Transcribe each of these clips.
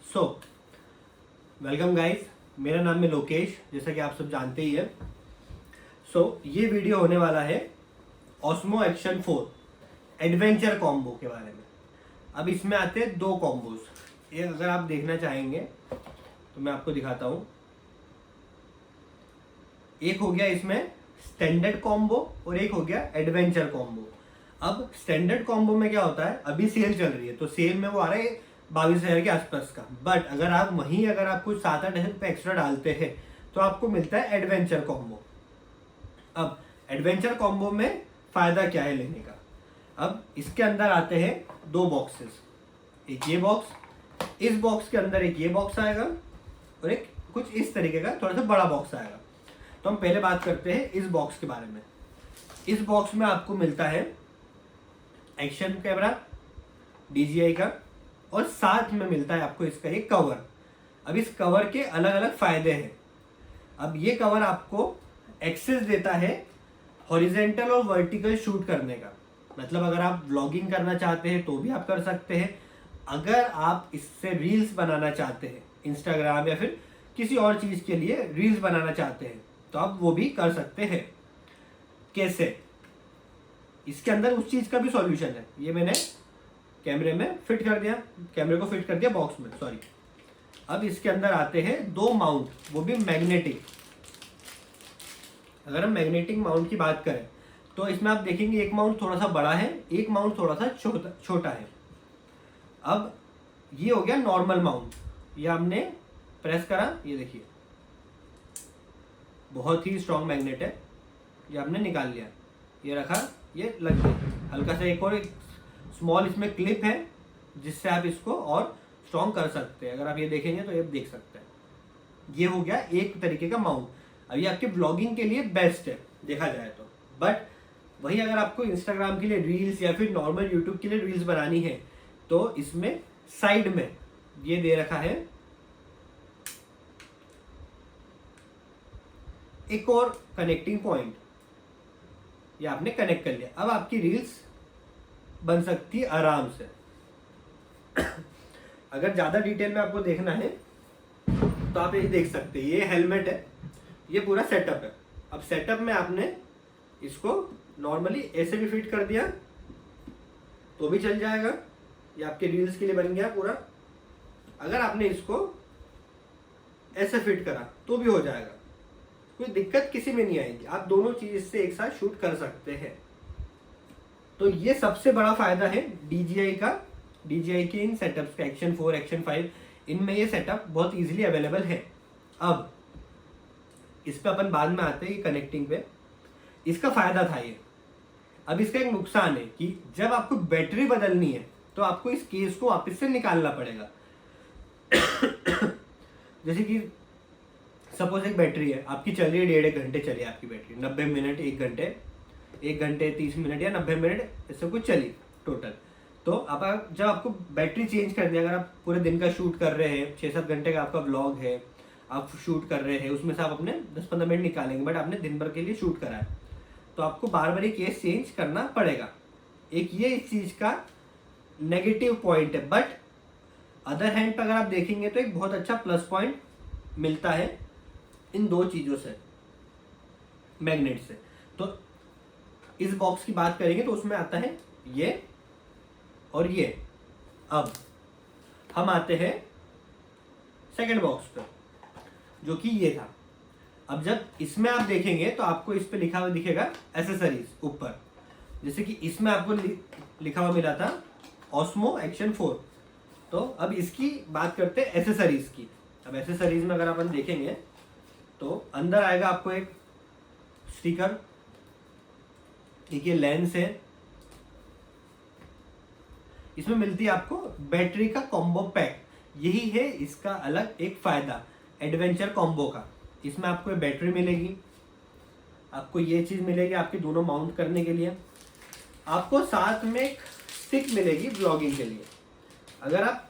So welcome guys, मेरा नाम है लोकेश, जैसा कि आप सब जानते ही है। ये वीडियो होने वाला है ऑस्मो एक्शन 4 एडवेंचर कॉम्बो के बारे में। अब इसमें आते हैं दो कॉम्बोज। ये अगर आप देखना चाहेंगे तो मैं आपको दिखाता हूँ। एक हो गया इसमें स्टैंडर्ड कॉम्बो और एक हो गया एडवेंचर कॉम्बो। अब स्टैंडर्ड कॉम्बो में क्या होता है, अभी सेल चल रही है तो सेल में वो आ रहा है 22,000 के आसपास का। बट अगर आप कुछ 7-8 रुपये एक्स्ट्रा डालते हैं तो आपको मिलता है एडवेंचर कॉम्बो। अब एडवेंचर कॉम्बो में फायदा क्या है लेने का। अब इसके अंदर आते हैं दो बॉक्सेस, एक ये बॉक्स, इस बॉक्स के अंदर एक ये बॉक्स आएगा और एक कुछ इस तरीके का थोड़ा सा बड़ा बॉक्स आएगा। तो हम पहले बात करते हैं इस बॉक्स के बारे में। इस बॉक्स में आपको मिलता है एक्शन कैमरा DJI का और साथ में मिलता है आपको इसका एक कवर। अब इस कवर के अलग अलग फायदे हैं। अब ये कवर आपको एक्सेस देता है हॉरिजेंटल और वर्टिकल शूट करने का। मतलब अगर आप व्लॉगिंग करना चाहते हैं तो भी आप कर सकते हैं। अगर आप इससे रील्स बनाना चाहते हैं, इंस्टाग्राम या फिर किसी और चीज के लिए रील्स बनाना चाहते हैं तो आप वो भी कर सकते हैं। कैसे? इसके अंदर उस चीज का भी सॉल्यूशन है। ये मैंने कैमरे में फिट कर दिया, कैमरे को फिट कर दिया बॉक्स में, सॉरी। अब इसके अंदर आते हैं दो माउंट, वो भी मैग्नेटिक। अगर हम मैग्नेटिक माउंट की बात करें तो इसमें आप देखेंगे एक माउंट थोड़ा सा बड़ा है, एक माउंट थोड़ा सा छोटा है। अब ये हो गया नॉर्मल माउंट। ये हमने प्रेस करा, ये देखिए बहुत ही स्ट्रॉन्ग मैग्नेट है। ये हमने निकाल लिया, ये रखा, ये लग गया। हल्का सा एक और स्मॉल इसमें क्लिप है जिससे आप इसको और स्ट्रॉन्ग कर सकते हैं। अगर आप ये देखेंगे तो ये देख सकते हैं। ये हो गया एक तरीके का माउंट। अब ये आपके ब्लॉगिंग के लिए बेस्ट है देखा जाए तो। बट वही अगर आपको इंस्टाग्राम के लिए रील्स या फिर नॉर्मल यूट्यूब के लिए रील्स बनानी है तो इसमें साइड में ये दे रखा है एक और कनेक्टिंग पॉइंट। ये आपने कनेक्ट कर लिया, अब आपकी रील्स बन सकती है आराम से। अगर ज्यादा डिटेल में आपको देखना है तो आप ये देख सकते हैं। ये हेलमेट है, ये पूरा सेटअप है। अब सेटअप में आपने इसको नॉर्मली ऐसे भी फिट कर दिया तो भी चल जाएगा। ये आपके रील्स के लिए बन गया पूरा। अगर आपने इसको ऐसे फिट करा तो भी हो जाएगा, कोई दिक्कत किसी में नहीं आएगी। आप दोनों चीज से एक साथ शूट कर सकते हैं। तो ये सबसे बड़ा फायदा है DJI का, DJI के इन सेटअप्स का, एक्शन 4, एक्शन 5, इनमें ये सेटअप बहुत इजीली अवेलेबल है। अब इस पे अपन बाद में आते हैं कनेक्टिंग पे। इसका फायदा था ये। अब इसका एक नुकसान है कि जब आपको बैटरी बदलनी है तो आपको इस केस को वापस से निकालना पड़ेगा। जैसे कि सपोज एक बैटरी है आपकी, चल रही है 1.5 घंटे चली आपकी बैटरी, 90 मिनट, 1 घंटे 30 मिनट या 90 मिनट ऐसे कुछ चली टोटल। तो अब जब आपको बैटरी चेंज करनी है, अगर आप पूरे दिन का शूट कर रहे हैं, 6-7 घंटे का आपका व्लॉग है, आप शूट कर रहे हैं, उसमें से आप अपने 10-15 मिनट निकालेंगे, बट आपने दिन भर के लिए शूट करा है तो आपको बार बार ये केस चेंज करना पड़ेगा। एक ये इस चीज का नेगेटिव पॉइंट है। बट अदर हैंड पर अगर आप देखेंगे तो एक बहुत अच्छा प्लस पॉइंट मिलता है इन दो चीजों से, मैग्नेट से। तो इस बॉक्स की बात करेंगे तो उसमें आता है ये और ये। अब हम आते हैं सेकंड बॉक्स पे, जो कि ये था। अब जब इसमें आप देखेंगे तो आपको इस पे लिखा हुआ दिखेगा एसेसरीज ऊपर। जैसे कि इसमें आपको लिखा हुआ मिला था ऑस्मो एक्शन 4। तो अब इसकी बात करते हैं एसेसरीज की। अब एसेसरीज में अगर अपन देखेंगे तो अंदर आएगा आपको एक स्टिकर, एक ये लेंस है, इसमें मिलती है आपको बैटरी का कॉम्बो पैक। यही है इसका अलग एक फायदा एडवेंचर कॉम्बो का। इसमें आपको बैटरी मिलेगी, आपको ये चीज मिलेगी आपके दोनों माउंट करने के लिए, आपको साथ में एक स्टिक मिलेगी ब्लॉगिंग के लिए। अगर आप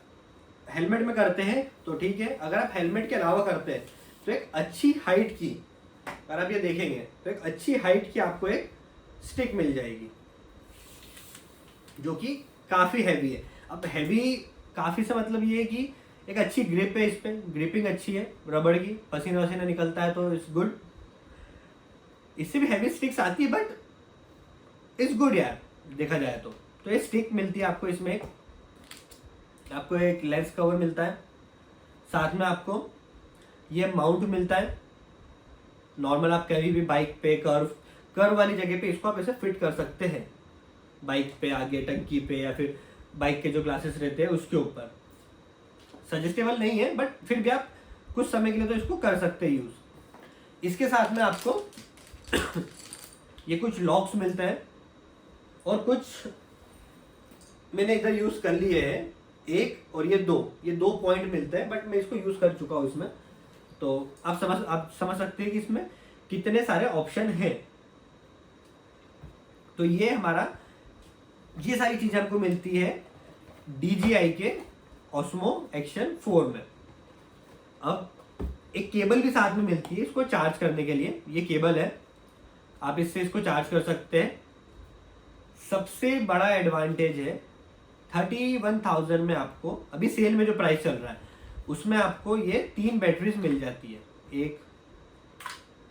हेलमेट में करते हैं तो ठीक है, अगर आप हेलमेट के अलावा करते हैं तो एक अच्छी हाइट की, अगर आप ये देखेंगे तो एक अच्छी हाइट की आपको एक स्टिक मिल जाएगी जो कि काफी हैवी है। अब हैवी काफी से मतलब ये है कि एक अच्छी ग्रिप है, इस पे ग्रिपिंग अच्छी है रबड़ की, पसीना वसीना निकलता है तो इट्स गुड। इससे भी हैवी स्टिक्स आती है बट इट्स गुड यार देखा जाए तो ये स्टिक मिलती है आपको इसमें, आपको एक लेंस कवर मिलता है, साथ में आपको ये माउंट मिलता है। नॉर्मल आप कभी भी बाइक पे कर्व वाली जगह पे इसको आप ऐसे फिट कर सकते हैं, बाइक पे आगे टंकी पे या फिर बाइक के जो ग्लासेस रहते हैं उसके ऊपर। सजेस्टेबल नहीं है बट फिर भी आप कुछ समय के लिए तो इसको कर सकते हैं यूज। इसके साथ में आपको ये कुछ लॉक्स मिलते हैं और कुछ मैंने इधर यूज कर लिए हैं, एक और ये दो पॉइंट मिलते हैं बट मैं इसको यूज कर चुका हूँ इसमें, तो आप समझ सकते हैं कि इसमें कितने सारे ऑप्शन हैं। तो ये हमारा ये सारी चीजें आपको मिलती है DJI के Osmo Action 4 में। अब एक केबल भी साथ में मिलती है इसको चार्ज करने के लिए, ये केबल है, आप इससे इसको चार्ज कर सकते हैं। सबसे बड़ा एडवांटेज है 31,000 में आपको अभी सेल में जो प्राइस चल रहा है उसमें आपको ये 3 बैटरीज मिल जाती है, एक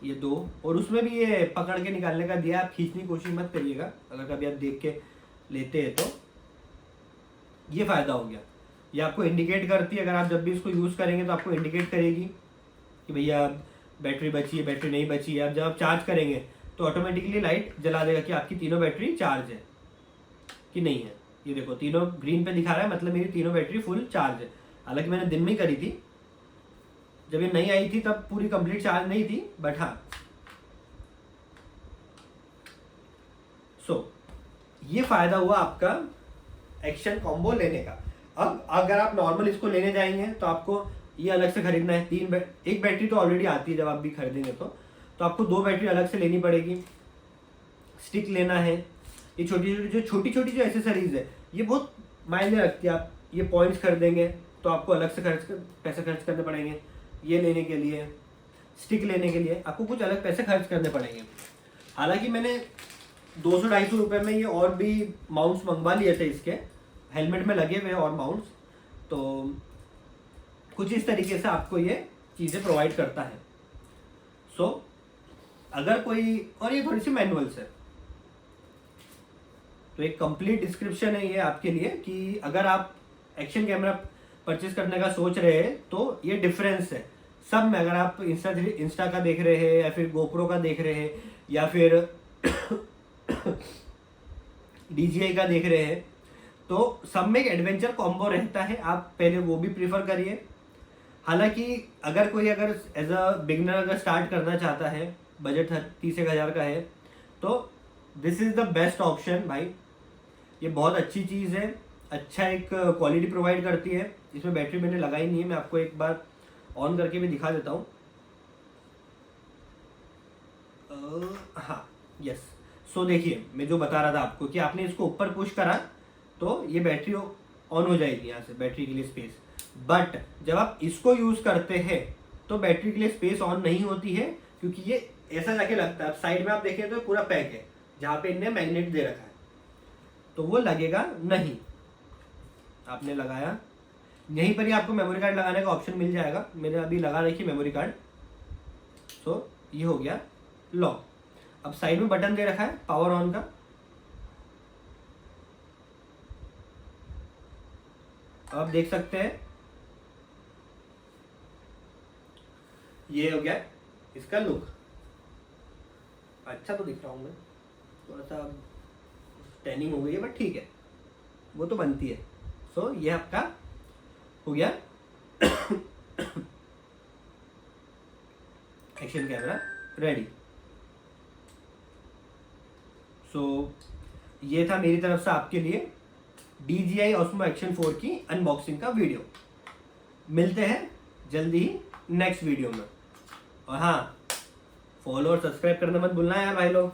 ये 2, और उसमें भी ये पकड़ के निकालने का दिया, आप खींचने की कोशिश मत करिएगा, अगर कभी आप देख के लेते हैं तो ये फायदा हो गया। ये आपको इंडिकेट करती है, अगर आप जब भी इसको यूज करेंगे तो आपको इंडिकेट करेगी कि भैया बैटरी बची है, बैटरी नहीं बची है। अब जब आप चार्ज करेंगे तो ऑटोमेटिकली लाइट जला देगा कि आपकी तीनों बैटरी चार्ज है कि नहीं है। ये देखो तीनों ग्रीन पे दिखा रहा है, मतलब मेरी तीनों बैटरी फुल चार्ज है। हालांकि मैंने दिन में करी थी, जब ये नई आई थी तब पूरी कंप्लीट चार्ज नहीं थी, बट हाँ ये फायदा हुआ आपका एक्शन कॉम्बो लेने का। अब अगर आप नॉर्मल इसको लेने जाएंगे तो आपको ये अलग से खरीदना है, एक बैटरी तो ऑलरेडी आती है जब आप भी खरीदेंगे तो आपको 2 बैटरी अलग से लेनी पड़ेगी, स्टिक लेना है। ये छोटी छोटी जो एसेसरीज है ये बहुत मायने रखती है। आप ये पॉइंट्स खरीदेंगे तो आपको अलग से पैसे खर्च करने पड़ेंगे, ये लेने के लिए, स्टिक लेने के लिए आपको कुछ अलग पैसे खर्च करने पड़ेंगे। हालांकि मैंने 200-250 रुपये में ये और भी माउंट्स मंगवा लिए थे, इसके हेलमेट में लगे हुए और माउंट्स, तो कुछ इस तरीके से आपको ये चीज़ें प्रोवाइड करता है। अगर कोई, और ये थोड़ी सी मैनुअल्स है, तो एक कंप्लीट डिस्क्रिप्शन है ये आपके लिए कि अगर आप एक्शन कैमरा परचेज करने का सोच रहे हैं तो ये डिफरेंस है सब में। अगर आप इंस्टा का देख रहे हैं या फिर गोप्रो का देख रहे हैं या फिर DJI का देख रहे हैं तो सब में एक एडवेंचर कॉम्बो रहता है, आप पहले वो भी प्रीफर करिए। हालांकि अगर एज अ बिगनर अगर स्टार्ट करना चाहता है, बजट 30,000 का है, तो this is the best option भाई। ये बहुत अच्छी चीज़ है, अच्छा एक क्वालिटी प्रोवाइड करती है। इसमें बैटरी मैंने लगाई नहीं है, मैं आपको एक बार ऑन करके भी दिखा देता हूँ। हाँ यस, सो देखिए मैं जो बता रहा था आपको कि आपने इसको ऊपर पुश करा तो ये बैटरी ऑन हो जाएगी यहाँ से, बैटरी के लिए स्पेस। बट जब आप इसको यूज करते हैं तो बैटरी के लिए स्पेस ऑन नहीं होती है, क्योंकि ये ऐसा जाके लगता है। साइड में आप देखें तो पूरा पैक है, जहाँ पे इनने मैग्नेट दे रखा है, तो वो लगेगा नहीं। आपने लगाया, यहीं पर ही आपको मेमोरी कार्ड लगाने का ऑप्शन मिल जाएगा। मैंने अभी लगा रखी मेमोरी कार्ड, सो ये हो गया लॉक। अब साइड में बटन दे रखा है पावर ऑन का, आप देख सकते हैं ये हो गया इसका लुक। अच्छा तो दिख रहा हूं मैं, थोड़ा सा टैनिंग हो गई है बट ठीक है, वो तो बनती है। सो ये आपका हो गया एक्शन कैमरा रेडी। सो ये था मेरी तरफ से आपके लिए DJI Osmo Action 4 की अनबॉक्सिंग का वीडियो। मिलते हैं जल्दी ही नेक्स्ट वीडियो में, और हाँ फॉलो और सब्सक्राइब करना मत भूलना यार भाई लोग।